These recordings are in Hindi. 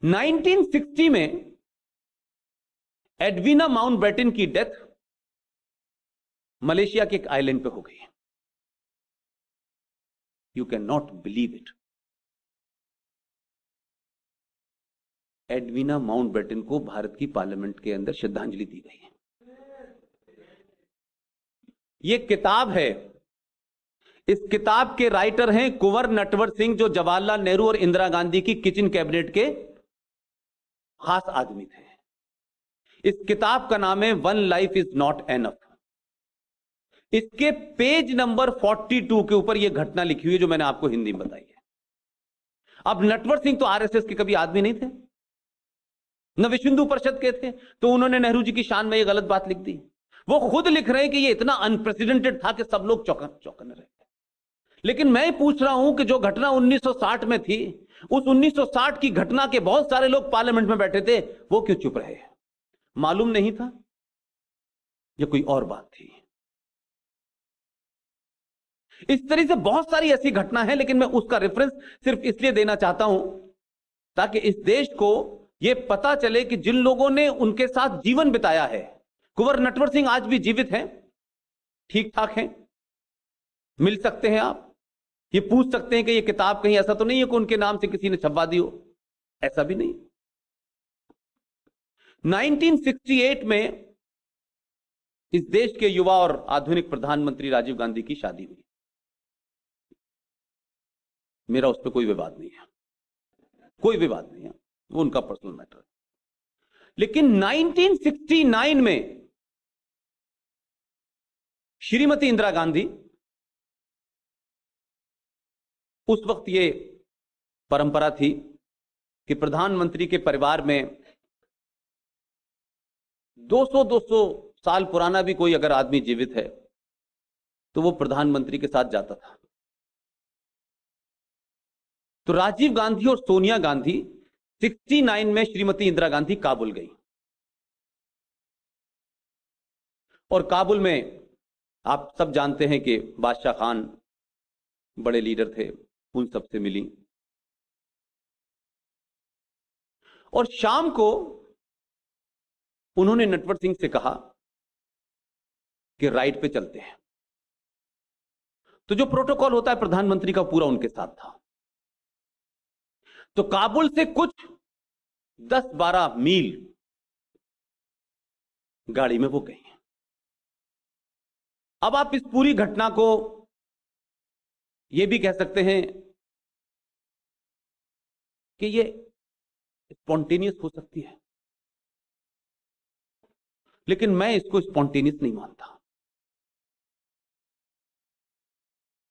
1960 में एडवीना माउंटबेटन की डेथ मलेशिया के एक आइलैंड पे हो गई। You can not believe it. Edwina Mountbatten को भारत की पार्लियामेंट के अंदर श्रद्धांजलि दी गई है। यह किताब है, इस किताब के राइटर हैं कुंवर नटवर सिंह, जो जवाहरलाल नेहरू और इंदिरा गांधी की किचन कैबिनेट के खास आदमी थे। इस किताब का नाम है one life is not enough. इसके पेज नंबर 42 के ऊपर यह घटना लिखी हुई है जो मैंने आपको हिंदी में बताई है। अब नटवर सिंह तो आरएसएस के कभी आदमी नहीं थे, न विश्व हिंदू परिषद के थे, तो उन्होंने नेहरू जी की शान में यह गलत बात लिख दी। वो खुद लिख रहे हैं कि यह इतना अनप्रेसिडेंटेड था कि सब लोग चौंकने रहे। लेकिन मैं पूछ रहा हूं कि जो घटना 1960 में थी, उस 1960 की घटना के बहुत सारे लोग पार्लियामेंट में बैठे थे, वो क्यों चुप रहे? मालूम नहीं था या कोई और बात थी? इस तरह से बहुत सारी ऐसी घटना है, लेकिन मैं उसका रेफरेंस सिर्फ इसलिए देना चाहता हूं ताकि इस देश को यह पता चले कि जिन लोगों ने उनके साथ जीवन बिताया है, कुंवर नटवर सिंह आज भी जीवित हैं, ठीक ठाक हैं, मिल सकते हैं आप। ये पूछ सकते हैं कि ये किताब कहीं ऐसा तो नहीं है कि उनके नाम से किसी ने छपवा दी हो, ऐसा भी नहीं। 1968 में इस देश के युवा और आधुनिक प्रधानमंत्री राजीव गांधी की शादी हुई। मेरा उस पर कोई विवाद नहीं है, कोई विवाद नहीं है, वो उनका पर्सनल मैटर है। लेकिन 1969 में श्रीमती इंदिरा गांधी, उस वक्त ये परंपरा थी कि प्रधानमंत्री के परिवार में 200 साल पुराना भी कोई अगर आदमी जीवित है तो वो प्रधानमंत्री के साथ जाता था। तो राजीव गांधी और सोनिया गांधी 69 में श्रीमती इंदिरा गांधी काबुल गई, और काबुल में आप सब जानते हैं कि बादशाह खान बड़े लीडर थे, उन सबसे मिली। और शाम को उन्होंने नटवर सिंह से कहा कि राइड पे चलते हैं। तो जो प्रोटोकॉल होता है प्रधानमंत्री का, पूरा उनके साथ था। तो काबुल से कुछ 10-12 मील गाड़ी में वो गई। अब आप इस पूरी घटना को यह भी कह सकते हैं कि ये स्पॉन्टेनियस हो सकती है, लेकिन मैं इसको स्पॉन्टेनियस नहीं मानता।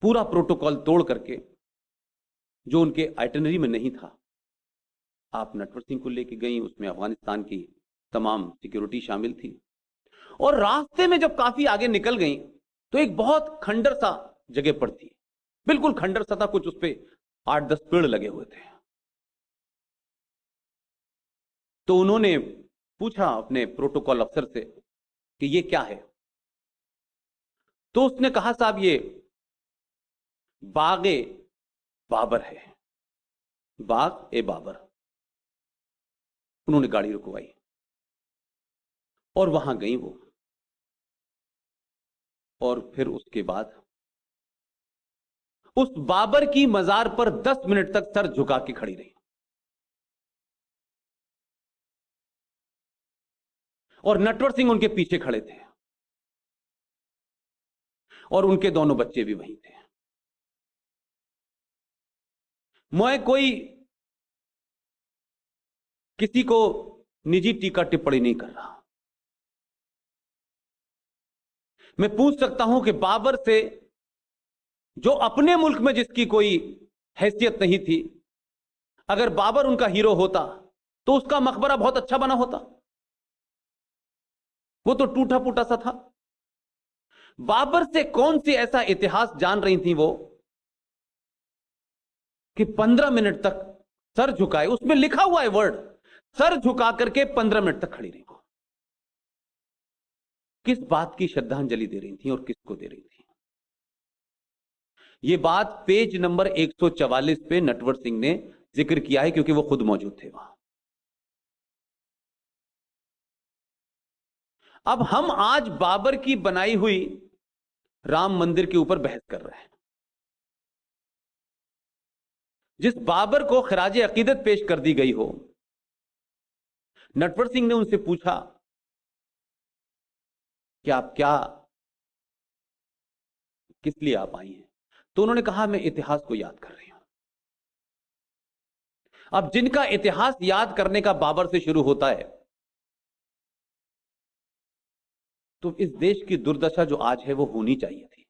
पूरा प्रोटोकॉल तोड़ करके, जो उनके आइटिनरी में नहीं था, आप नटवर सिंह को लेके गई, उसमें अफगानिस्तान की तमाम सिक्योरिटी शामिल थी। और रास्ते में जब काफी आगे निकल गई तो एक बहुत खंडर सा जगह पड़ती, बिल्कुल खंडर सा था, कुछ उस पे 8-10 पेड़ लगे हुए थे। तो उन्होंने पूछा अपने प्रोटोकॉल अफसर से कि ये क्या है? तो उसने कहा, साहब ये बाग-ए बाबर है, बाग-ए-बाबर। उन्होंने गाड़ी रुकवाई और वहां गई वो, और फिर उसके बाद उस बाबर की मजार पर 10 मिनट तक सर झुका के खड़ी रही। और नटवर सिंह उनके पीछे खड़े थे, और उनके दोनों बच्चे भी वहीं थे। मैं कोई किसी को निजी टीका टिप्पणी नहीं कर रहा। मैं पूछ सकता हूं कि बाबर से, जो अपने मुल्क में जिसकी कोई हैसियत नहीं थी, अगर बाबर उनका हीरो होता तो उसका मकबरा बहुत अच्छा बना होता। वो तो टूटा फूटा सा था। बाबर से कौन सी ऐसा इतिहास जान रही थी वो कि 15 मिनट तक सर झुकाए, उसमें लिखा हुआ है वर्ड, सर झुका करके 15 मिनट तक खड़ी रही। किस बात की श्रद्धांजलि दे रही थी और किसको दे रही थी? यह बात पेज नंबर 144 पे नटवर सिंह ने जिक्र किया है, क्योंकि वो खुद मौजूद थे वहां। अब हम आज बाबर की बनाई हुई राम मंदिर के ऊपर बहस कर रहे हैं। जिस बाबर को खराजे अकीदत पेश कर दी गई हो, नटवर सिंह ने उनसे पूछा कि आप क्या, किस लिए आप आई हैं? तो उन्होंने कहा मैं इतिहास को याद कर रही हूं। अब जिनका इतिहास याद करने का बाबर से शुरू होता है, तो इस देश की दुर्दशा जो आज है वो होनी चाहिए थी।